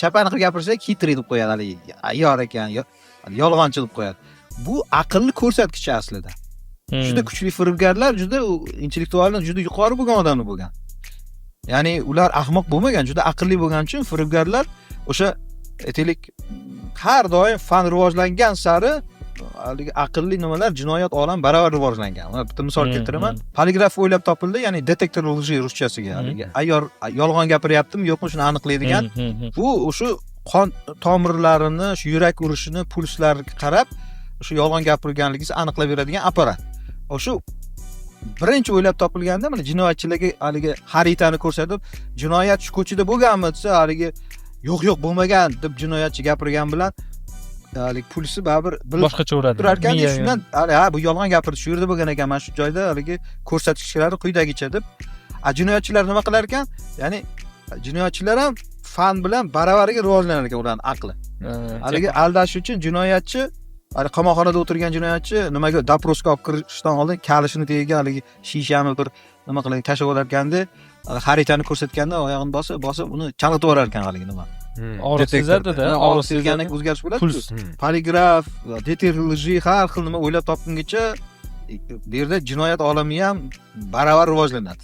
chapani qilib gapirsa kitri deb qo'yadi, haligi ayyor ekan, yolg'onchi deb qo'yadi. Bu aqlni ko'rsatkichi aslida. Juda kuchli firibgarlar, juda intellektualni juda yuqori bo'lgan odamlar bo'lgan. Ya'ni ular ahmoq bo'lmagan, juda aqlli bo'lgani uchun firibgarlar o'sha aytaylik har doim fan rivojlangan sari haligi aqlli nimalar jinoyat olam baravar rivojlangan. Mana bitta misol keltiraman. Poligraf o'ylab topildi, ya'ni detektor lji ruschasiga, haligi ayyor yolg'on gapiryaptimi, yo'qmi shuni aniqlaydigan. Bu o'sha qon tomirlarini, shu yurak urishini, pulslariga qarab, o'sha yolg'on gapirganligingizni aniqlab beradigan apparat. O'sha birinchi o'ylab topilganda mana jinoyatchilarga haligi xaritani ko'rsatib, jinoyat shu ko'chada bo'lganmi desa, haligi yo'q bo'lmagan deb jinoyatchi gapirgan bilan haligi pulsi baribir boshqacha uradi. Turar ekan, shundan ha bu yolg'on gapirdi, shu yerda bo'lgan ekan, mana shu joyda haligi ko'rsatkichlari quyidagicha deb. Jinoyatchilar nima qilar ekan? Ya'ni jinoyatchilar ham fan bilan baravariga rivojlanar ekan ularning aqli. Haligi aldash uchun jinoyatchi, qamoqxonada o'tirgan jinoyatchi nimaga doprosga olib kirishdan oldin kalishini tagiga haligi shishani bir nima qilgan tashab olarganda, xaritani ko'rsatganda oyog'ini bosib uni chalg'itib orar ekan haligi nima. Og'riq sezadi-da, og'riq sezgandan o'zgarish bo'ladi. Poligraf, detektor lji har xil nima o'ylab topgungacha bu yerda jinoyat olami ham baravar rivojlanadi.